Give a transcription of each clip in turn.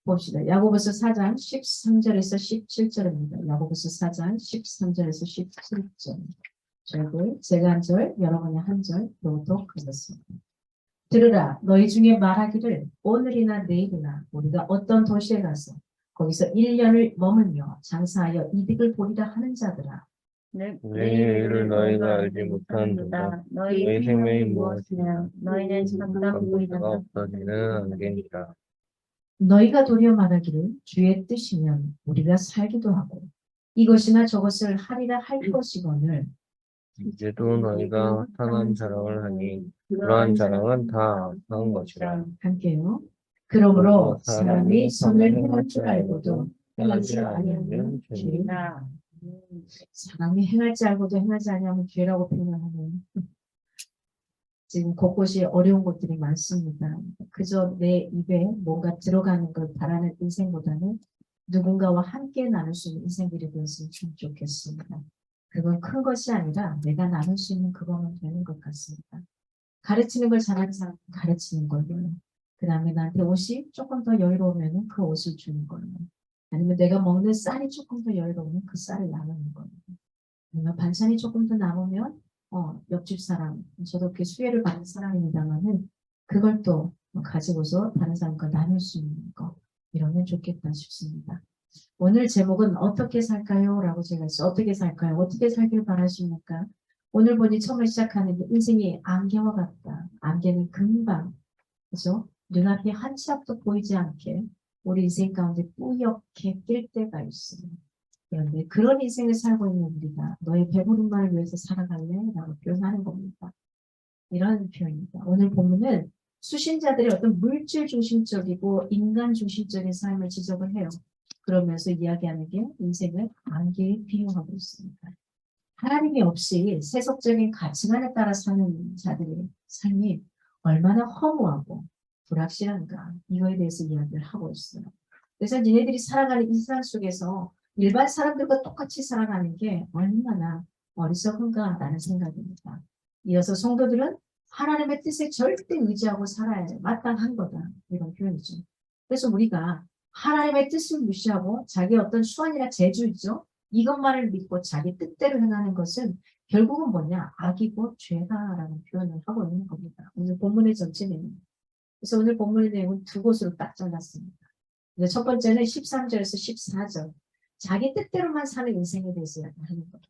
봅시다. 야고보서 4장 13절에서 17절입니다. 야고보서 4장 13절에서 17절. 저희들 제가 한 절, 여러분이 한 절 교독 하겠습니다. 들으라, 너희 중에 말하기를 오늘이나 내일이나 우리가 어떤 도시에 가서 거기서 1년을 머물며 장사하여 이득을 보리라 하는 자들아. 내 일을 너희가 알지 못하는도다. 너희 생명이 무엇이냐? 너희는 잠깐 보이다가 없어지는 안개니라. 너희가 도리어 말하기를 주의 뜻이면 우리가 살기도 하고 이것이나 저것을 하리라 할 것이거늘 이제도 너희가 탄한 자랑을 하니 그러한 자랑은 다 악한 것이라. 함께요. 그러므로 사람이 선을 행할 줄 알고도 행하지 아니하면 죄라. 사람이 행할 줄 알고도 행하지 아니하면 죄라고 표현하는 지금 곳곳이 어려운 것들이 많습니다. 그저 내 입에 뭔가 들어가는 걸 바라는 인생보다는 누군가와 함께 나눌 수 있는 인생들이 되었으면 참 좋겠습니다. 그건 큰 것이 아니라 내가 나눌 수 있는 그거면 되는 것 같습니다. 가르치는 걸 잘하는 사람은 가르치는 걸로, 그 다음에 나한테 옷이 조금 더 여유로우면 그 옷을 주는 걸로, 아니면 내가 먹는 쌀이 조금 더 여유로우면 그 쌀을 나누는 걸로, 아니면 반찬이 조금 더 남으면 옆집 사람, 저도 그 수혜를 받는 사람입니다만은 그걸 또 가지고서 다른 사람과 나눌 수 있는 거, 이러면 좋겠다 싶습니다. 오늘 제목은 어떻게 살까요? 라고 제가 했어요. 어떻게 살까요? 어떻게 살길 바라십니까? 오늘 보니 처음에 시작하는 게 인생이 안개와 같다. 안개는 금방, 그죠? 눈앞에 한 치 앞도 보이지 않게 우리 인생 가운데 뿌옇게 낄 때가 있어요. 그런데 그런 인생을 살고 있는 우리가 너의 배부른만을 위해서 살아갈래? 라고 표현하는 겁니다. 이런 표현입니다. 오늘 본문은 수신자들이 어떤 물질 중심적이고 인간 중심적인 삶을 지적을 해요. 그러면서 이야기하는 게 인생을 안개에 비유하고 있습니다. 하나님이 없이 세속적인 가치관에 따라 사는 자들의 삶이 얼마나 허무하고 불확실한가, 이거에 대해서 이야기를 하고 있어요. 그래서 니네들이 살아가는 이 세상 속에서 일반 사람들과 똑같이 살아가는 게 얼마나 어리석은가라는 생각입니다. 이어서 성도들은 하나님의 뜻에 절대 의지하고 살아야 마땅한 거다, 이런 표현이죠. 그래서 우리가 하나님의 뜻을 무시하고 자기 어떤 수완이나 재주 있죠, 이것만을 믿고 자기 뜻대로 행하는 것은 결국은 뭐냐? 악이고 죄다라는 표현을 하고 있는 겁니다. 오늘 본문의 전체 내용. 그래서 오늘 본문의 내용은 두 곳으로 딱 잘랐습니다. 첫 번째는 13절에서 14절. 자기 뜻대로만 사는 인생에 대해서 이야기하는 거죠.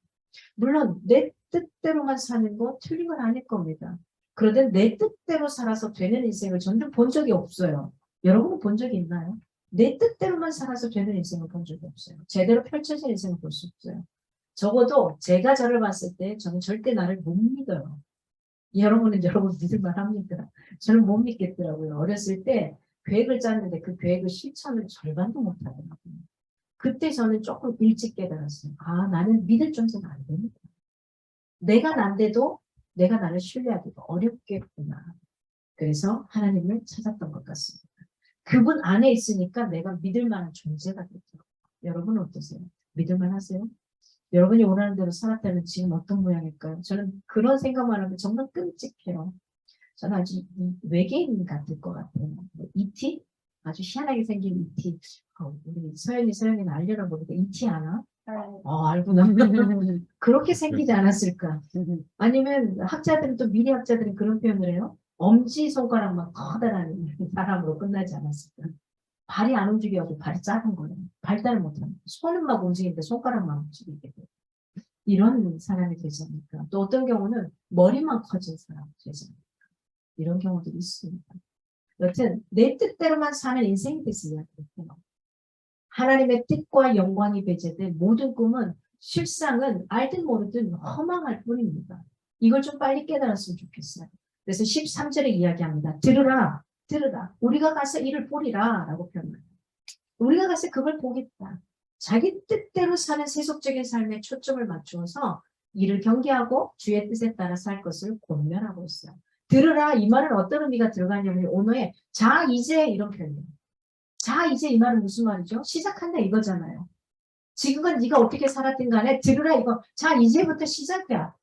물론 내 뜻대로만 사는 거 틀린 건 아닐 겁니다. 그런데 내 뜻대로 살아서 되는 인생을 저는 본 적이 없어요. 여러분은 본 적이 있나요? 내 뜻대로만 살아서 되는 인생을 본 적이 없어요. 제대로 펼쳐진 인생을 볼 수 없어요. 적어도 제가 저를 봤을 때 저는 절대 나를 못 믿어요. 여러분은 여러분 믿을만 합니까? 저는 못 믿겠더라고요. 어렸을 때 계획을 짰는데 그 계획을 실천을 절반도 못 하더라고요. 그때 저는 조금 일찍 깨달았어요. 아, 나는 믿을 존재가 안 됩니다. 내가 난데도 내가 나를 신뢰하기가 어렵겠구나. 그래서 하나님을 찾았던 것 같습니다. 그분 안에 있으니까 내가 믿을 만한 존재가 됐죠. 여러분은 어떠세요? 믿을 만하세요? 여러분이 원하는 대로 살았다면 지금 어떤 모양일까요? 저는 그런 생각만 하면 정말 끔찍해요. 저는 아주 외계인 같을 것 같아요. E.T? 아주 희한하게 생긴 E.T. 우리 서연이는 알려나 모르겠다. E.T 아나? 알구나. 그렇게 생기지 않았을까? 아니면 학자들은 또 미래학자들은 그런 표현을 해요. 엄지손가락만 커다란 사람으로 끝나지 않았을까? 발이 안 움직여도 발이 작은 거예요. 발달을 못합니다. 손은 막 움직이는데 손가락만 움직이게 돼요. 이런 사람이 되지 않을까? 또 어떤 경우는 머리만 커진 사람이 되지 않을까? 이런 경우들이 있습니다. 여튼 내 뜻대로만 사는 인생이 돼서 이야기해요. 하나님의 뜻과 영광이 배제된 모든 꿈은 실상은 알든 모르든 허망할 뿐입니다. 이걸 좀 빨리 깨달았으면 좋겠어요. 그래서 13절에 이야기합니다. 들으라, 들으라. 우리가 가서 이를 보리라 라고 표현합니다. 우리가 가서 그걸 보겠다. 자기 뜻대로 사는 세속적인 삶에 초점을 맞추어서 이를 경계하고 주의 뜻에 따라 살 것을 권면하고 있어요. 들으라, 이 말은 어떤 의미가 들어가냐면 오늘의 자 이제 이런 표현이에요. 자 이제 이 말은 무슨 말이죠? 시작한다 이거잖아요. 지금은 네가 어떻게 살았든 간에 들으라 이거. 자 이제부터 시작이야.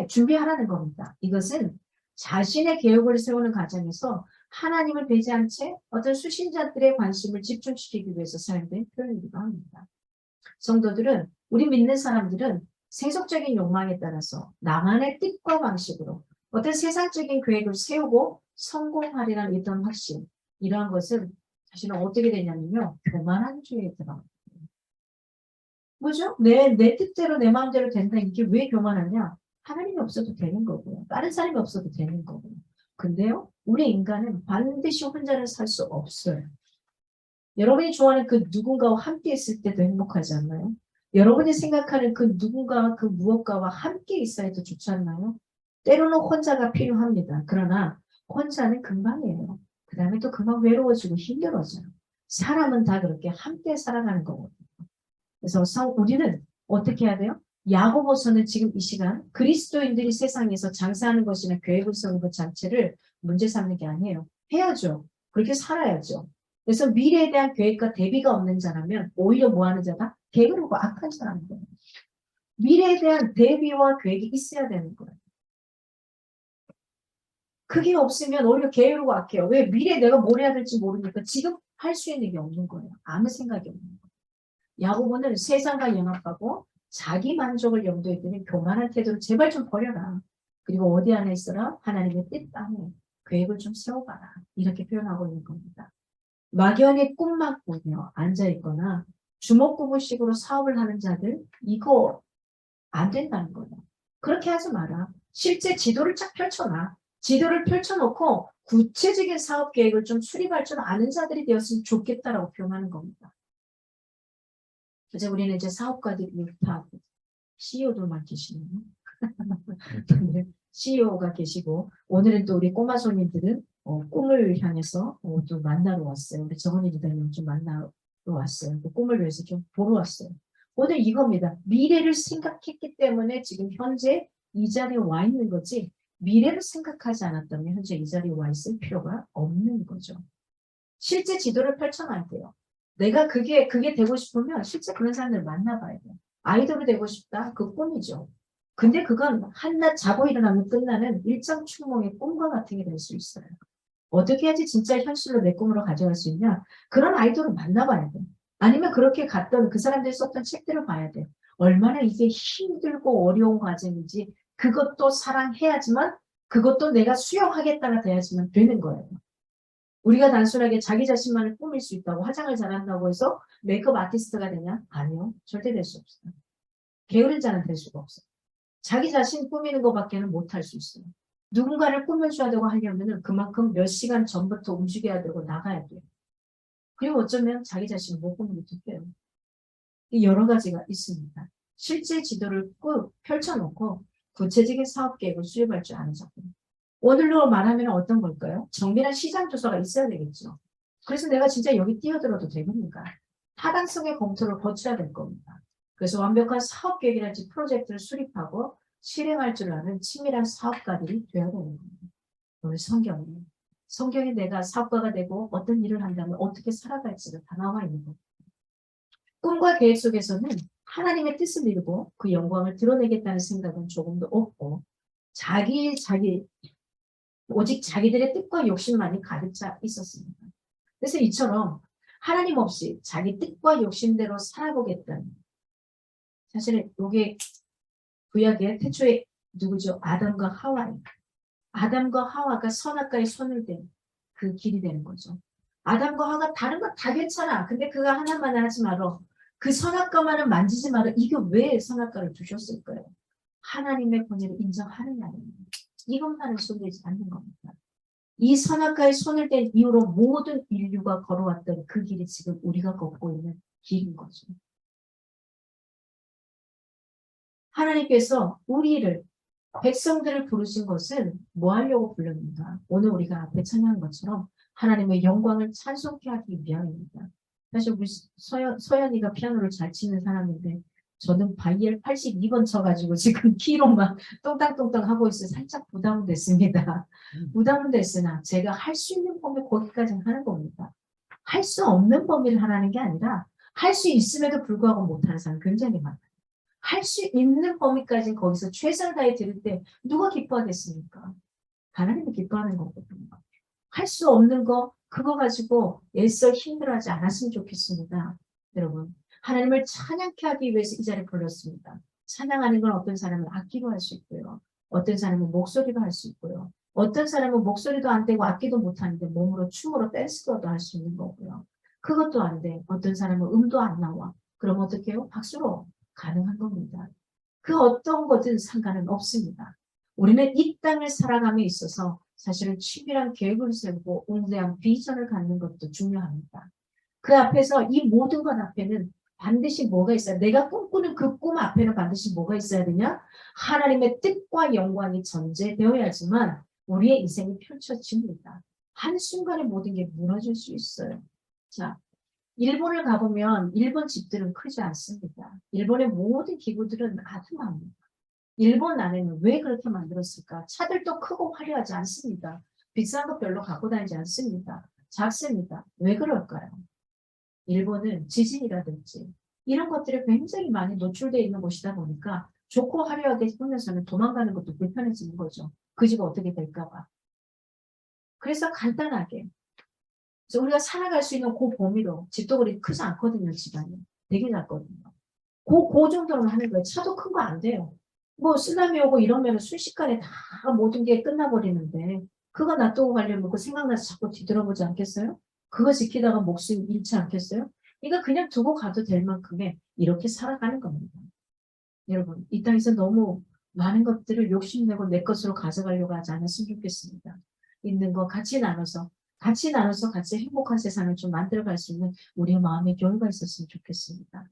준비하라는 겁니다. 이것은 자신의 계획을 세우는 과정에서 하나님을 배제한 채 어떤 수신자들의 관심을 집중시키기 위해서 사용된 표현이기도 합니다. 성도들은, 우리 믿는 사람들은 세속적인 욕망에 따라서 나만의 뜻과 방식으로 어떤 세상적인 계획을 세우고 성공하리라는 이런 확신, 이러한 것은 사실은 어떻게 되냐면요, 교만한 죄에 들어갑니다. 뭐죠? 내 뜻대로 내 마음대로 된다. 이게 왜 교만하냐? 하나님이 없어도 되는 거고요. 다른 사람이 없어도 되는 거고요. 근데요, 우리 인간은 반드시 혼자는 살 수 없어요. 여러분이 좋아하는 그 누군가와 함께 있을 때도 행복하지 않나요? 여러분이 생각하는 그 누군가와 그 무엇가와 함께 있어야 더 좋지 않나요? 때로는 혼자가 필요합니다. 그러나 혼자는 금방이에요. 그 다음에 또 금방 외로워지고 힘들어져요. 사람은 다 그렇게 함께 살아가는 거거든요. 그래서 우리는 어떻게 해야 돼요? 야고보서는 지금 이 시간 그리스도인들이 세상에서 장사하는 것이나 계획을 세우는 것 자체를 문제 삼는 게 아니에요. 해야죠. 그렇게 살아야죠. 그래서 미래에 대한 계획과 대비가 없는 자라면 오히려 뭐 하는 자다? 게으르고 악한 사람인 거예요. 미래에 대한 대비와 계획이 있어야 되는 거예요. 그게 없으면 오히려 게으르고 악해요. 왜? 미래에 내가 뭘 해야 될지 모르니까 지금 할 수 있는 게 없는 거예요. 아무 생각이 없는 거예요. 야고보는 세상과 연합하고 자기 만족을 염두에 두는 교만한 태도를 제발 좀 버려라. 그리고 어디 안에 있어라? 하나님의 뜻 안에 계획을 좀 세워봐라. 이렇게 표현하고 있는 겁니다. 막연히 꿈만 꾸며 앉아있거나 주먹구구식으로 사업을 하는 자들, 이거 안 된다는 거예요. 그렇게 하지 마라. 실제 지도를 쫙 펼쳐놔. 지도를 펼쳐놓고 구체적인 사업 계획을 좀 수립할 줄 아는 자들이 되었으면 좋겠다라고 표현하는 겁니다. 이제 우리는 이제 사업가들이 다 CEO들만 계시네요. CEO가 계시고, 오늘은 또 우리 꼬마 손님들은 꿈을 향해서 좀 만나러 왔어요. 우리 정은이 기자님 좀 만나러 왔어요. 그 꿈을 위해서 좀 보러 왔어요. 오늘 이겁니다. 미래를 생각했기 때문에 지금 현재 이 자리에 와 있는 거지, 미래를 생각하지 않았다면 현재 이 자리에 와 있을 필요가 없는 거죠. 실제 지도를 펼쳐놔야 돼요. 내가 그게 되고 싶으면 실제 그런 사람들 만나봐야 돼요. 아이돌이 되고 싶다? 그 꿈이죠. 근데 그건 한낮 자고 일어나면 끝나는 일정 충몽의 꿈과 같은 게 될 수 있어요. 어떻게 해야지 진짜 현실로 내 꿈으로 가져갈 수 있냐? 그런 아이돌을 만나봐야 돼. 아니면 그렇게 갔던 그 사람들이 썼던 책들을 봐야 돼. 얼마나 이게 힘들고 어려운 과정인지, 그것도 사랑해야지만, 그것도 내가 수용하겠다가 돼야지만 되는 거예요. 우리가 단순하게 자기 자신만을 꾸밀 수 있다고, 화장을 잘한다고 해서 메이크업 아티스트가 되냐? 아니요. 절대 될 수 없어요. 게으른 자는 될 수가 없어요. 자기 자신 꾸미는 것밖에는 못할 수 있어요. 누군가를 꾸며줘야 되고 하려면 그만큼 몇 시간 전부터 움직여야 되고 나가야 돼요. 그리고 어쩌면 자기 자신을 못 꾸미게 돼요. 여러 가지가 있습니다. 실제 지도를 꾹 펼쳐놓고 구체적인 사업 계획을 수립할 줄 아는 자들. 오늘로 말하면 어떤 걸까요? 정밀한 시장 조사가 있어야 되겠죠. 그래서 내가 진짜 여기 뛰어들어도 되겠는가? 타당성의 검토를 거쳐야 될 겁니다. 그래서 완벽한 사업 계획이랄지 프로젝트를 수립하고 실행할 줄 아는 치밀한 사업가들이 되어야 되는 겁니다. 오늘 성경에 내가 사업가가 되고 어떤 일을 한다면 어떻게 살아갈지가 다 나와 있는 겁니다. 꿈과 계획 속에서는 하나님의 뜻을 이루고 그 영광을 드러내겠다는 생각은 조금도 없고, 오직 자기들의 뜻과 욕심만이 가득 차 있었습니다. 그래서 이처럼 하나님 없이 자기 뜻과 욕심대로 살아보겠다는, 사실은 이게 구약의 태초에 누구죠? 아담과 하와예요. 아담과 하와가 선악과에 손을 댄 그 길이 되는 거죠. 아담과 하와가 다른 거 다 괜찮아. 근데 그거 하나만 하지 마라. 그 선악과만은 만지지 마라. 이게 왜 선악과를 주셨을까요? 하나님의 권위를 인정하느냐는, 이것만은 손대지 않는 겁니다. 이 선악과에 손을 댄 이후로 모든 인류가 걸어왔던 그 길이 지금 우리가 걷고 있는 길인 거죠. 하나님께서 우리를, 백성들을 부르신 것은 뭐 하려고 불렀는가? 오늘 우리가 앞에 찬양한 것처럼 하나님의 영광을 찬송케 하기 위함입니다. 사실 우리 서연이가 피아노를 잘 치는 사람인데, 저는 바이엘 82번 쳐가지고 지금 키로만 똥땅똥땅 하고 있어서 살짝 부담은 됐습니다. 부담은 됐으나 제가 할 수 있는 범위 거기까지 하는 겁니다. 할 수 없는 범위를 하라는 게 아니라 할 수 있음에도 불구하고 못하는 사람 굉장히 많아요. 할 수 있는 범위까지 거기서 최선을 다해 드릴 때 누가 기뻐하겠습니까? 하나님이 기뻐하는 거거든요. 할 수 없는 거 그거 가지고 애써 힘들어하지 않았으면 좋겠습니다. 여러분 하나님을 찬양케 하기 위해서 이 자리에 불렀습니다. 찬양하는 건 어떤 사람은 악기로 할 수 있고요. 어떤 사람은 목소리로 할 수 있고요. 어떤 사람은 목소리도 안 되고 악기도 못하는데 몸으로 춤으로 댄스도 할 수 있는 거고요. 그것도 안 돼. 어떤 사람은 음도 안 나와. 그럼 어떻게 해요? 박수로 가능한 겁니다. 그 어떤 것은 상관은 없습니다. 우리는 이 땅을 살아감에 있어서 사실은 치밀한 계획을 세우고 웅대한 비전을 갖는 것도 중요합니다. 그 앞에서 이 모든 것 앞에는 반드시 뭐가 있어야 내가 꿈꾸는 그 꿈 앞에는 반드시 뭐가 있어야 되냐? 하나님의 뜻과 영광이 전제되어야지만 우리의 인생이 펼쳐집니다. 한순간에 모든 게 무너질 수 있어요. 자, 일본을 가보면 일본 집들은 크지 않습니다. 일본의 모든 기구들은 아담합니다. 일본 안에는 왜 그렇게 만들었을까? 차들도 크고 화려하지 않습니다. 비싼 거 별로 갖고 다니지 않습니다. 작습니다. 왜 그럴까요? 일본은 지진이라든지 이런 것들이 굉장히 많이 노출되어 있는 곳이다 보니까 좋고 화려하게 꾸며서는 도망가는 것도 불편해지는 거죠. 그 집 어떻게 될까 봐. 그래서 간단하게 그래서 우리가 살아갈 수 있는 그 범위로 집도 그리 크지 않거든요. 집안이. 되게 작거든요. 그 정도로만 하는 거예요. 차도 큰 거 안 돼요. 뭐 쓰나미 오고 이러면 순식간에 다 모든 게 끝나버리는데 그거 놔두고 가려면 그 생각나서 자꾸 뒤돌아보지 않겠어요? 그거 지키다가 목숨 잃지 않겠어요? 그러니까 그냥 두고 가도 될 만큼의 이렇게 살아가는 겁니다. 여러분 이 땅에서 너무 많은 것들을 욕심내고 내 것으로 가져가려고 하지 않았으면 좋겠습니다. 있는 거 같이 나눠서 같이 행복한 세상을 좀 만들어갈 수 있는 우리의 마음의 교류가 있었으면 좋겠습니다.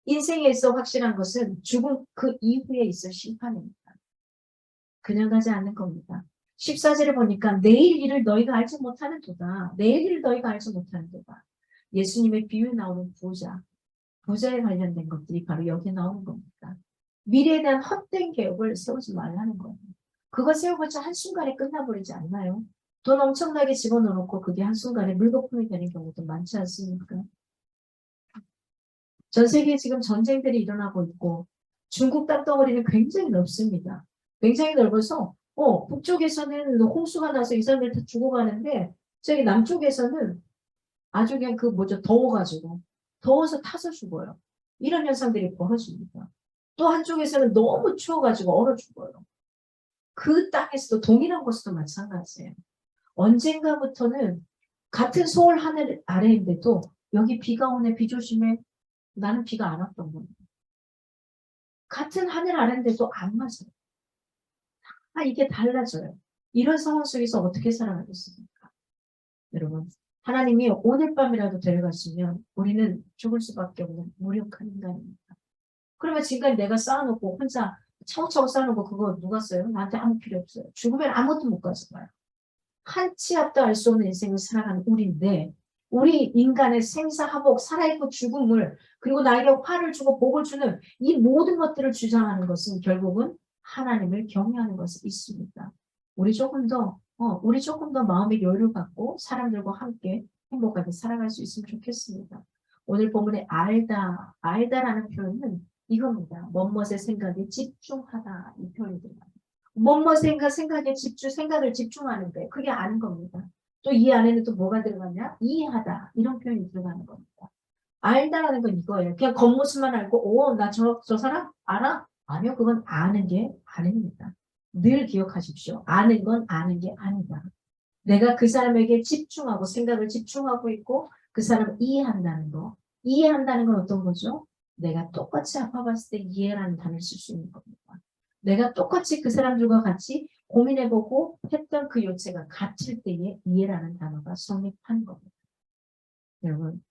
인생에 있어 확실한 것은 죽음 그 이후에 있을 심판입니다. 그냥 가지 않는 겁니다. 14절에 보니까 내일 일을 너희가 알지 못하는 도다. 내일 일을 너희가 알지 못하는 도다. 예수님의 비유에 나오는 부자에 관련된 것들이 바로 여기에 나오는 겁니다. 미래에 대한 헛된 계획을 세우지 말라는 거예요. 그거 세워봤자 한순간에 끝나버리지 않나요? 돈 엄청나게 집어넣어놓고 그게 한순간에 물거품이 되는 경우도 많지 않습니까? 전 세계에 지금 전쟁들이 일어나고 있고 중국 땅덩어리는 굉장히 넓습니다. 굉장히 넓어서 북쪽에서는 홍수가 나서 이 사람들 다 죽어가는데 저기 남쪽에서는 아주 그냥 그 뭐죠 더워가지고 더워서 타서 죽어요. 이런 현상들이 벌어집니다. 또 한쪽에서는 너무 추워가지고 얼어 죽어요. 그 땅에서도 동일한 곳에도 마찬가지예요. 언젠가부터는 같은 서울 하늘 아래인데도 여기 비가 오네 비 조심해 나는 비가 안 왔던 겁니다. 같은 하늘 아래인데도 안 맞아요. 이게 달라져요. 이런 상황 속에서 어떻게 살아가겠습니까? 여러분 하나님이 오늘 밤이라도 데려갔으면 우리는 죽을 수밖에 없는 무력한 인간입니다. 그러면 지금까지 내가 쌓아놓고 혼자 차곡차곡 쌓아놓고 그거 누가 써요? 나한테 아무 필요 없어요. 죽으면 아무것도 못 가져가요. 한 치 앞도 알 수 없는 인생을 살아가는 우리인데 우리 인간의 생사화복, 살아있고 죽음을 그리고 나에게 화를 주고 복을 주는 이 모든 것들을 주장하는 것은 결국은 하나님을 경외하는 것이 있습니다. 우리 조금 더 마음의 여유를 갖고 사람들과 함께 행복하게 살아갈 수 있으면 좋겠습니다. 오늘 본문에 알다라는 표현은 이겁니다. 뭐뭇의 생각에 집중하다 이 표현이 들어가요. 뭐뭐 생각에 생각을 집중하는데 그게 아는 겁니다. 또 이 안에는 또 뭐가 들어가냐? 이해하다 이런 표현이 들어가는 겁니다. 알다라는 건 이거예요. 그냥 겉모습만 알고 나 저 사람 알아? 아니요. 그건 아는 게 아닙니다. 늘 기억하십시오. 아는 건 아는 게 아니다. 내가 그 사람에게 집중하고 생각을 집중하고 있고 그 사람을 이해한다는 거. 이해한다는 건 어떤 거죠? 내가 똑같이 아파봤을 때 이해라는 단어를 쓸 수 있는 겁니다. 내가 똑같이 그 사람들과 같이 고민해보고 했던 그 요체가 같을 때에 이해라는 단어가 성립하는 겁니다. 여러분,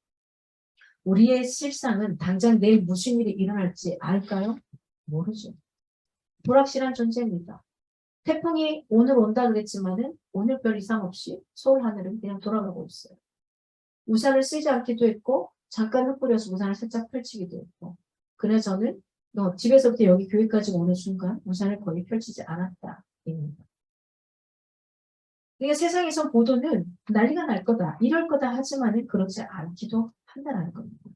우리의 실상은 당장 내일 무슨 일이 일어날지 알까요? 모르죠. 불확실한 존재입니다. 태풍이 오늘 온다 그랬지만은 오늘 별 이상 없이 서울 하늘은 그냥 돌아가고 있어요. 우산을 쓰지 않기도 했고 잠깐 흩뿌려서 우산을 살짝 펼치기도 했고 그래 저는 집에서부터 여기 교회까지 오는 순간 우산을 거의 펼치지 않았다. 입니다. 그러니까 세상에서 보도는 난리가 날 거다, 이럴 거다 하지만은 그렇지 않기도 한다는 겁니다.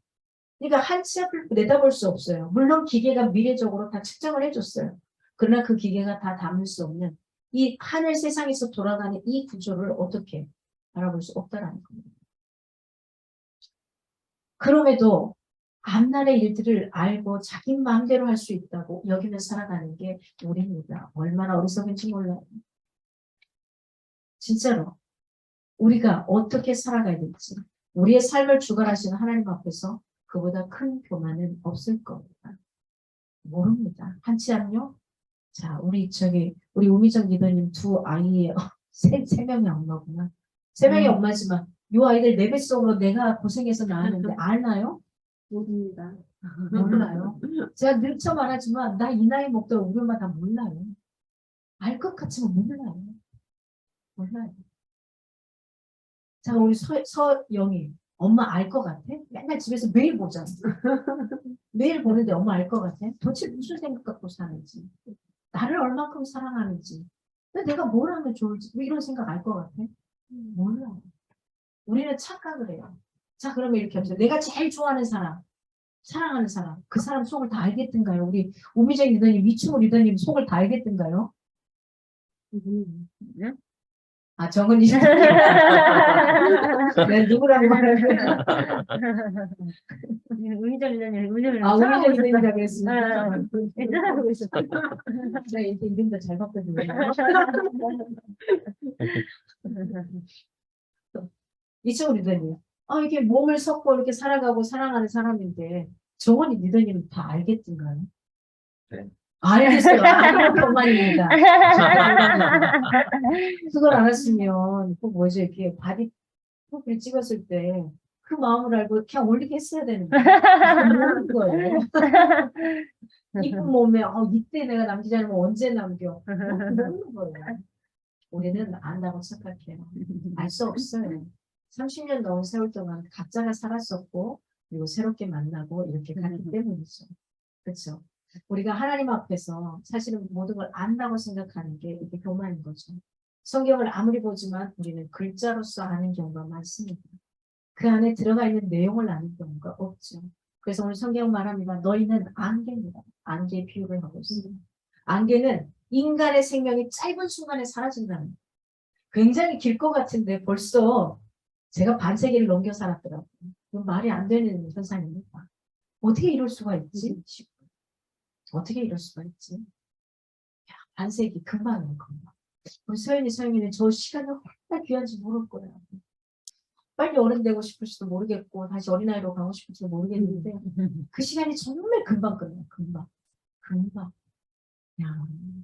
그러니까 한 치 앞을 내다볼 수 없어요. 물론 기계가 미래적으로 다 측정을 해줬어요. 그러나 그 기계가 다 담을 수 없는 이 하늘 세상에서 돌아가는 이 구조를 어떻게 바라볼 수 없다라는 겁니다. 그럼에도 앞날의 일들을 알고 자기 마음대로 할 수 있다고 여기며 살아가는 게 우리입니다. 얼마나 어리석은지 몰라요. 진짜로 우리가 어떻게 살아가야 될지 우리의 삶을 주관하시는 하나님 앞에서 그보다 큰 교만은 없을 겁니다. 모릅니다. 한치 앞요? 자, 우리 우미정 리더님 두 아이의 세 명의 엄마구나. 세 명의 엄마지만 이 아이들 내 뱃속으로 내가 고생해서 낳았는데 알나요? 모릅니다. 몰라요. 제가 늘 말하지만 나 이 나이 먹도록 우리 엄마 다 몰라요. 알 것 같지만 몰라요. 몰라요. 자, 우리 서영이 엄마 알 것 같아? 맨날 집에서 매일 보잖아. 매일 보는데 엄마 알 것 같아? 도대체 무슨 생각 갖고 사는지, 나를 얼만큼 사랑하는지, 내가 뭘 하면 좋을지, 뭐 이런 생각 알 것 같아? 몰라. 우리는 착각을 해요. 자, 그러면 이렇게 합시다. 내가 제일 좋아하는 사람, 사랑하는 사람, 그 사람 속을 다 알겠던가요? 우리 오미정 리더님, 이충우 리더님 속을 다 알겠던가요? 네? 아, 정은이 네, 누구라고 말하면 의미정 리더님, 의미를 아, 오미정 찾아보고 리더님이라 있었어요. 그랬습니다. 찾아보고 있었어요. 제가 이렇게 이름도 잘 바꿔주네요. 이충우 리더님. 아, 이게 몸을 섞고 이렇게 살아가고 사랑하는 사람인데 정원이 리더님은 다 알겠던가요? 네. 알겠어요. 아니면 그만입니다. 그걸 알았으면 그 뭐죠 이렇게 바디 프로필 찍었을 때 그 마음을 알고 그냥 올리게 했어야 되는데 모르는 거예요. 이쁜 몸에 이때 내가 남기지 않으면 언제 남겨 모르는 거예요. 우리는 안다고 생각해요. 알 수 없어요. 30년 넘은 세월 동안 각자가 살았었고 그리고 새롭게 만나고 이렇게 갔기 때문이죠. 그렇죠. 우리가 하나님 앞에서 사실은 모든 걸 안다고 생각하는 게 이게 교만인 거죠. 성경을 아무리 보지만 우리는 글자로서 아는 경우가 많습니다. 그 안에 들어가 있는 내용을 아는 경우가 없죠. 그래서 오늘 성경 말합니다. 너희는 안개입니다. 안개의 비유를 하고 있습니다. 안개는 인간의 생명이 짧은 순간에 사라진다는 거예요. 굉장히 길 것 같은데 벌써 제가 반세기를 넘겨 살았더라고요. 이건 말이 안 되는 현상입니다. 어떻게 이럴 수가 있지? 어떻게 이럴 수가 있지? 야, 반세기 금방이에요, 금방. 우리 서연이는 저 시간이 얼마나 귀한지 모를 거예요. 빨리 어른 되고 싶을지도 모르겠고 다시 어린아이로 가고 싶을지도 모르겠는데 그 시간이 정말 금방 끝나요. 금방. 금방. 야,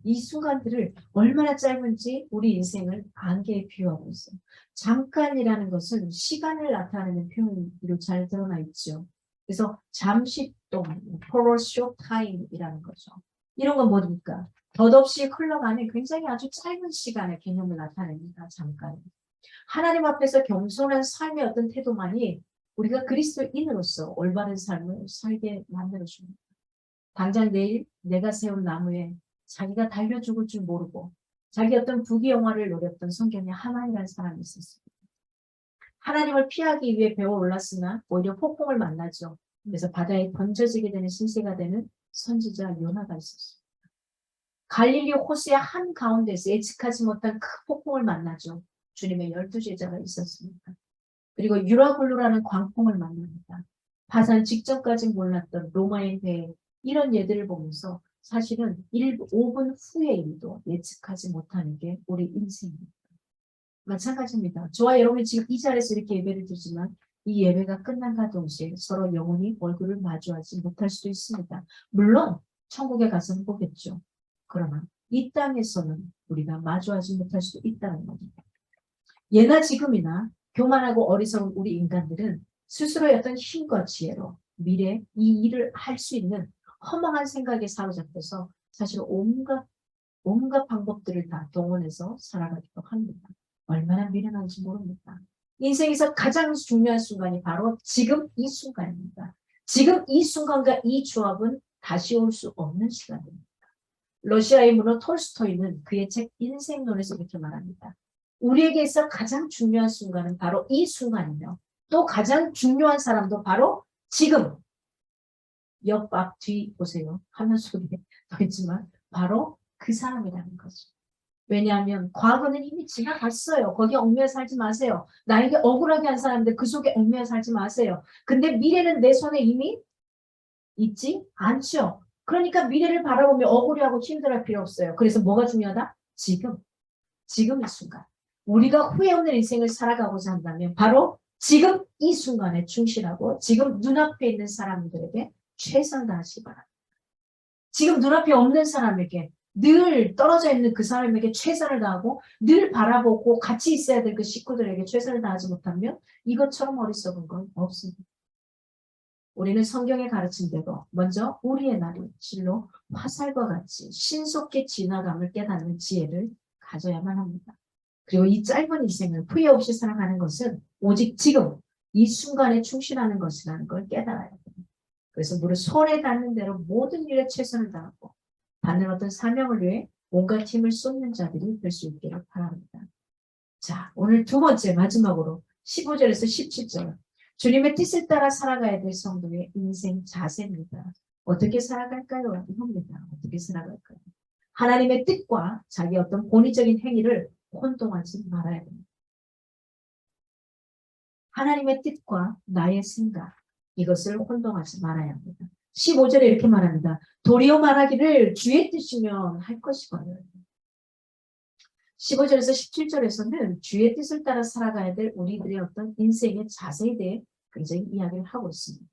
이 순간들을 얼마나 짧은지 우리 인생을 안개에 비유하고 있어요. 잠깐이라는 것은 시간을 나타내는 표현으로 잘 드러나 있죠. 그래서 잠시 동안, for a short time이라는 거죠. 이런 건 뭡니까? 덧없이 흘러가는 굉장히 아주 짧은 시간의 개념을 나타냅니다. 잠깐. 하나님 앞에서 겸손한 삶의 어떤 태도만이 우리가 그리스도인으로서 올바른 삶을 살게 만들어줍니다. 당장 내일 내가 세운 나무에 자기가 달려 죽을 줄 모르고 자기 어떤 부귀영화를 노렸던 성경에 하만이라는 사람이 있었습니다. 하나님을 피하기 위해 배워 올랐으나 오히려 폭풍을 만나죠. 그래서 바다에 던져지게 되는 신세가 되는 선지자 요나가 있었습니다. 갈릴리 호수의 한가운데서 예측하지 못한 큰 폭풍을 만나죠. 주님의 12제자가 있었습니다. 그리고 유라굴루라는 광풍을 만납니다. 파산 직전까지 몰랐던 로마의 배 이런 예들을 보면서 사실은 5분 후의 일도 예측하지 못하는 게 우리 인생입니다. 마찬가지입니다. 저와 여러분이 지금 이 자리에서 이렇게 예배를 드리지만 이 예배가 끝난과 동시에 서로 영원히 얼굴을 마주하지 못할 수도 있습니다. 물론 천국에 가서는 보겠죠. 그러나 이 땅에서는 우리가 마주하지 못할 수도 있다는 겁니다. 예나 지금이나 교만하고 어리석은 우리 인간들은 스스로의 어떤 힘과 지혜로 미래 이 일을 할 수 있는 허망한 생각에 사로잡혀서 사실 온갖 방법들을 다 동원해서 살아가기도 합니다. 얼마나 미련한지 모릅니다. 인생에서 가장 중요한 순간이 바로 지금 이 순간입니다. 지금 이 순간과 이 조합은 다시 올 수 없는 시간입니다. 러시아의 문호 톨스토이는 그의 책 인생론에서 이렇게 말합니다. 우리에게 있어 가장 중요한 순간은 바로 이 순간이며 또 가장 중요한 사람도 바로 지금 옆, 앞, 뒤 보세요. 화면 속에 더 있지만 바로 그 사람이라는 거죠. 왜냐하면 과거는 이미 지나갔어요. 거기에 얽매여 살지 마세요. 나에게 억울하게 한 사람들 그 속에 얽매여 살지 마세요. 근데 미래는 내 손에 이미 있지 않죠. 그러니까 미래를 바라보며 억울해하고 힘들어할 필요 없어요. 그래서 뭐가 중요하다? 지금 이 순간. 우리가 후회 없는 인생을 살아가고자 한다면 바로 지금 이 순간에 충실하고 지금 눈앞에 있는 사람들에게 최선을 다하시기 바랍니다. 지금 눈앞에 없는 사람에게 늘 떨어져 있는 그 사람에게 최선을 다하고 늘 바라보고 같이 있어야 될 그 식구들에게 최선을 다하지 못하면 이것처럼 어리석은 건 없습니다. 우리는 성경의 가르침대로 먼저 우리의 날이 실로 화살과 같이 신속히 지나감을 깨닫는 지혜를 가져야만 합니다. 그리고 이 짧은 인생을 후회 없이 살아가는 것은 오직 지금 이 순간에 충실하는 것이라는 걸 깨달아야 됩니다. 그래서 무릇 손에 닿는 대로 모든 일에 최선을 다하고 받는 어떤 사명을 위해 온갖 힘을 쏟는 자들이 될 수 있기를 바랍니다. 자, 오늘 두 번째 마지막으로 15절에서 17절 주님의 뜻을 따라 살아가야 될 성도의 인생 자세입니다. 어떻게 살아갈까요? 이겁니다. 어떻게 살아갈까요? 하나님의 뜻과 자기 어떤 본의적인 행위를 혼동하지 말아야 됩니다. 하나님의 뜻과 나의 생각 이것을 혼동하지 말아야 합니다. 15절에 이렇게 말합니다. 도리어 말하기를 주의 뜻이면 할 것이거든요. 15절에서 17절에서는 주의 뜻을 따라 살아가야 될 우리들의 어떤 인생의 자세에 대해 굉장히 이야기를 하고 있습니다.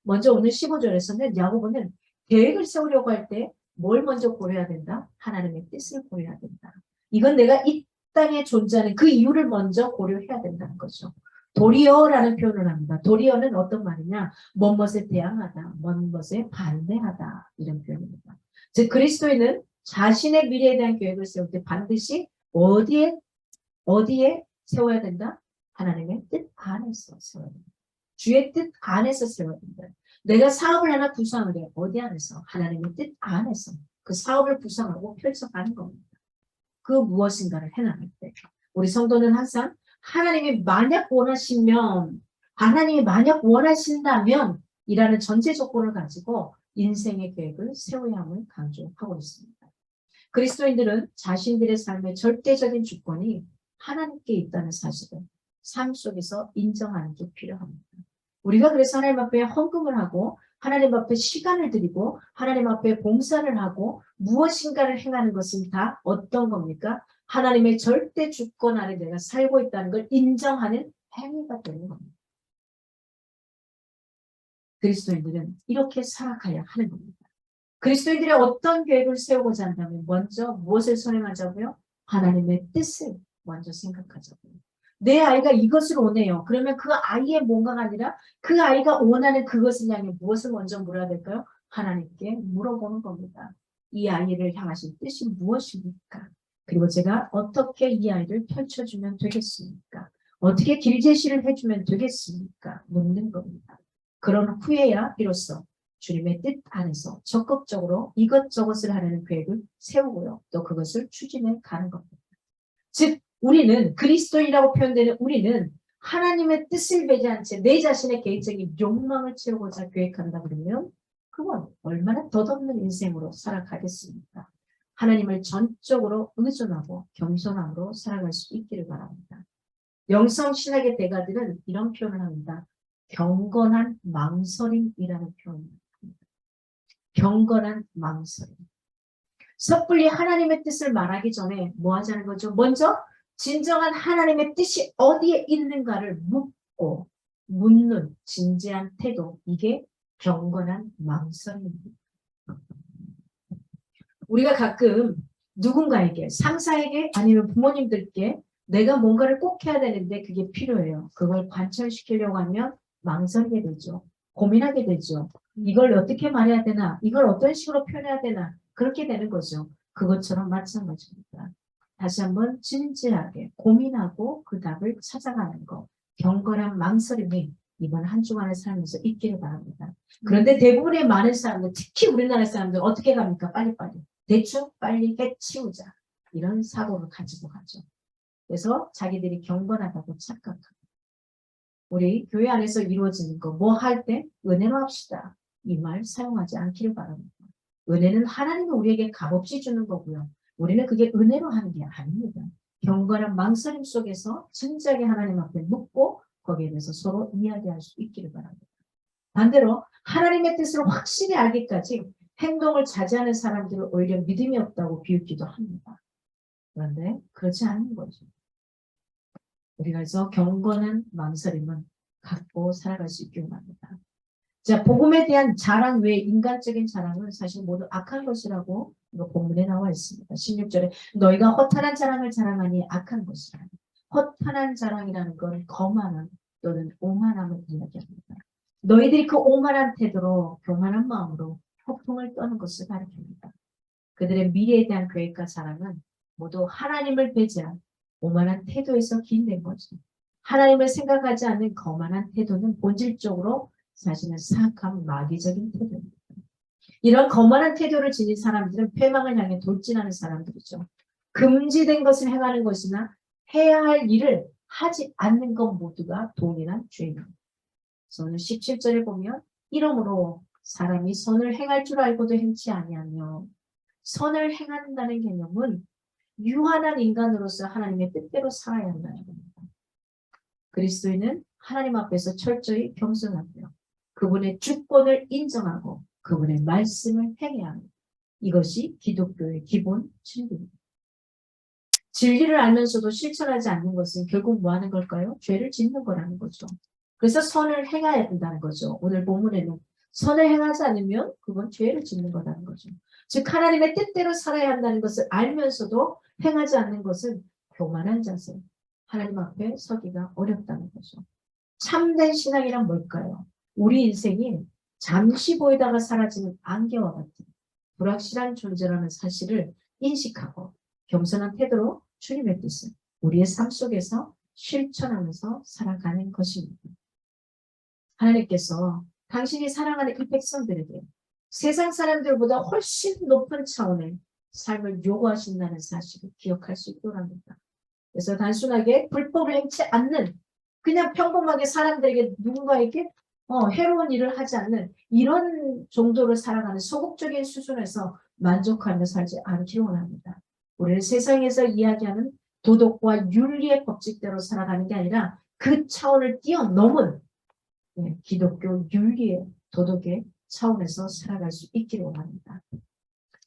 먼저 오늘 15절에서는 야고보는 계획을 세우려고 할 때 뭘 먼저 고려해야 된다? 하나님의 뜻을 고려해야 된다. 이건 내가 이 땅에 존재하는 그 이유를 먼저 고려해야 된다는 거죠. 도리어라는 표현을 합니다. 도리어는 어떤 말이냐? 먼것에 대항하다, 먼것에 반대하다 이런 표현입니다. 즉 그리스도인은 자신의 미래에 대한 계획을 세울 때 반드시 어디에 세워야 된다? 하나님의 뜻 안에서 세워야 된다. 주의 뜻 안에서 세워야 된다. 내가 사업을 하나 구상을 해. 어디 안에서? 하나님의 뜻 안에서. 그 사업을 구상하고 펼쳐가는 겁니다. 그 무엇인가를 해나갈 때. 우리 성도는 항상 하나님이 만약 원하신다면 이라는 전제 조건을 가지고 인생의 계획을 세워야 함을 강조하고 있습니다. 그리스도인들은 자신들의 삶의 절대적인 주권이 하나님께 있다는 사실을 삶 속에서 인정하는 게 필요합니다. 우리가 그래서 하나님 앞에 헌금을 하고 하나님 앞에 시간을 드리고 하나님 앞에 봉사를 하고 무엇인가를 행하는 것은 다 어떤 겁니까? 하나님의 절대 주권 아래 내가 살고 있다는 걸 인정하는 행위가 되는 겁니다. 그리스도인들은 이렇게 살아가야 하는 겁니다. 그리스도인들이 어떤 계획을 세우고자 한다면 먼저 무엇을 선행하자고요? 하나님의 뜻을 먼저 생각하자고요. 내 아이가 이것을 원해요. 그러면 그 아이의 뭔가가 아니라 그 아이가 원하는 그것을 향해 무엇을 먼저 물어야 될까요? 하나님께 물어보는 겁니다. 이 아이를 향하신 뜻이 무엇입니까? 그리고 제가 어떻게 이 아이를 펼쳐주면 되겠습니까? 어떻게 길 제시를 해주면 되겠습니까? 묻는 겁니다. 그런 후에야 비로소 주님의 뜻 안에서 적극적으로 이것저것을 하려는 계획을 세우고요. 또 그것을 추진해 가는 겁니다. 즉 우리는 그리스도인이라고 표현되는 우리는 하나님의 뜻을 배제한 채 내 자신의 개인적인 욕망을 채우고자 계획한다 그러면 그건 얼마나 덧없는 인생으로 살아가겠습니까? 하나님을 전적으로 의존하고 겸손함으로 살아갈 수 있기를 바랍니다. 영성신학의 대가들은 이런 표현을 합니다. 경건한 망설임이라는 표현을 합니다. 경건한 망설임. 섣불리 하나님의 뜻을 말하기 전에 뭐 하자는 거죠? 먼저 진정한 하나님의 뜻이 어디에 있는가를 묻고 묻는 진지한 태도, 이게 경건한 망설임입니다. 우리가 가끔 누군가에게, 상사에게 아니면 부모님들께 내가 뭔가를 꼭 해야 되는데 그게 필요해요. 그걸 관철시키려고 하면 망설이게 되죠. 고민하게 되죠. 이걸 어떻게 말해야 되나? 이걸 어떤 식으로 표현해야 되나? 그렇게 되는 거죠. 그것처럼 마찬가지입니다. 다시 한번 진지하게 고민하고 그 답을 찾아가는 것. 경건한 망설임이 이번 한 주간의 삶에서 있기를 바랍니다. 그런데 대부분의 많은 사람들, 특히 우리나라 사람들 어떻게 갑니까? 빨리빨리. 대충 빨리 해치우자. 이런 사고를 가지고 가죠. 그래서 자기들이 경건하다고 착각합니다. 우리 교회 안에서 이루어지는 거 뭐 할 때 은혜로 합시다. 이 말 사용하지 않기를 바랍니다. 은혜는 하나님이 우리에게 값없이 주는 거고요. 우리는 그게 은혜로 하는 게 아닙니다. 경건한 망설임 속에서 진지하게 하나님 앞에 묻고 거기에 대해서 서로 이야기할 수 있기를 바랍니다. 반대로 하나님의 뜻을 확실히 알기까지 행동을 자제하는 사람들은 오히려 믿음이 없다고 비웃기도 합니다. 그런데 그렇지 않은 거죠. 우리가 그래서 경건한 망설임은 갖고 살아갈 수 있기를 바랍니다. 자, 복음에 대한 자랑 외에 인간적인 자랑은 사실 모두 악한 것이라고 이거 본문에 나와 있습니다. 16절에 너희가 허탄한 자랑을 자랑하니 악한 것이라. 허탄한 자랑이라는 건 거만함 또는 오만함을 이야기합니다. 너희들이 그 오만한 태도로 교만한 마음으로 허풍을 떠는 것을 가리킵니다. 그들의 미래에 대한 계획과 자랑은 모두 하나님을 배제한 오만한 태도에서 기인된 거죠. 하나님을 생각하지 않는 거만한 태도는 본질적으로 사실은 사악한 마귀적인 태도입니다. 이런 거만한 태도를 지닌 사람들은 패망을 향해 돌진하는 사람들이죠. 금지된 것을 행하는 것이나 해야 할 일을 하지 않는 것 모두가 동일한 죄입니다. 그래서 오늘 17절에 보면 이러므로 사람이 선을 행할 줄 알고도 행치 아니하며 선을 행한다는 개념은 유한한 인간으로서 하나님의 뜻대로 살아야 한다는 겁니다. 그리스도인은 하나님 앞에서 철저히 겸손하고요. 그분의 주권을 인정하고 그분의 말씀을 행해야 합니다. 이것이 기독교의 기본 진리입니다. 진리를 알면서도 실천하지 않는 것은 결국 뭐 하는 걸까요? 죄를 짓는 거라는 거죠. 그래서 선을 행해야 된다는 거죠. 오늘 본문에는 선을 행하지 않으면 그건 죄를 짓는 거라는 거죠. 즉 하나님의 뜻대로 살아야 한다는 것을 알면서도 행하지 않는 것은 교만한 자세, 하나님 앞에 서기가 어렵다는 거죠. 참된 신앙이란 뭘까요? 우리 인생이 잠시 보이다가 사라지는 안개와 같은 불확실한 존재라는 사실을 인식하고 겸손한 태도로 주님의 뜻을 우리의 삶 속에서 실천하면서 살아가는 것입니다. 하나님께서 당신이 사랑하는 이 백성들에게 세상 사람들보다 훨씬 높은 차원의 삶을 요구하신다는 사실을 기억할 수 있도록 합니다. 그래서 단순하게 불법을 행치 않는 그냥 평범하게 사람들에게 누군가에게 해로운 일을 하지 않는 이런 정도로 살아가는 소극적인 수준에서 만족하며 살지 않기를 원합니다. 우리는 세상에서 이야기하는 도덕과 윤리의 법칙대로 살아가는 게 아니라 그 차원을 뛰어넘은 기독교 윤리의 도덕의 차원에서 살아갈 수 있기를 원합니다.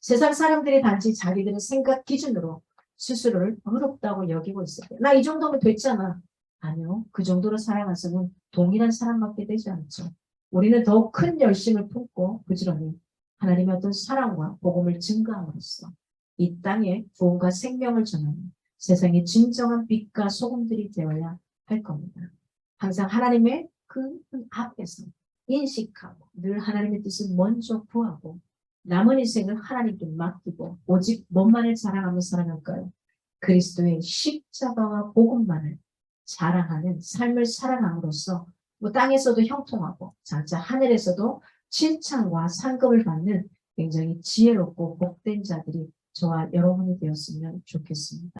세상 사람들이 단지 자기들의 생각 기준으로 스스로를 어렵다고 여기고 있을 때 나 이 정도면 됐잖아. 아니요. 그 정도로 살아가서는 동일한 사람밖에 되지 않죠. 우리는 더욱 큰 열심을 품고 부지런히 하나님의 어떤 사랑과 복음을 증거함으로써 이 땅에 구원과 생명을 전하는 세상의 진정한 빛과 소금들이 되어야 할 겁니다. 항상 하나님의 그 앞에서 인식하고 늘 하나님의 뜻을 먼저 구하고 남은 인생을 하나님께 맡기고 오직 뭔만을 자랑하며 살아갈까요? 그리스도의 십자가와 복음만을 자랑하는 삶을 살아감으로써 땅에서도 형통하고 장차 하늘에서도 칭찬과 상급을 받는 굉장히 지혜롭고 복된 자들이 저와 여러분이 되었으면 좋겠습니다.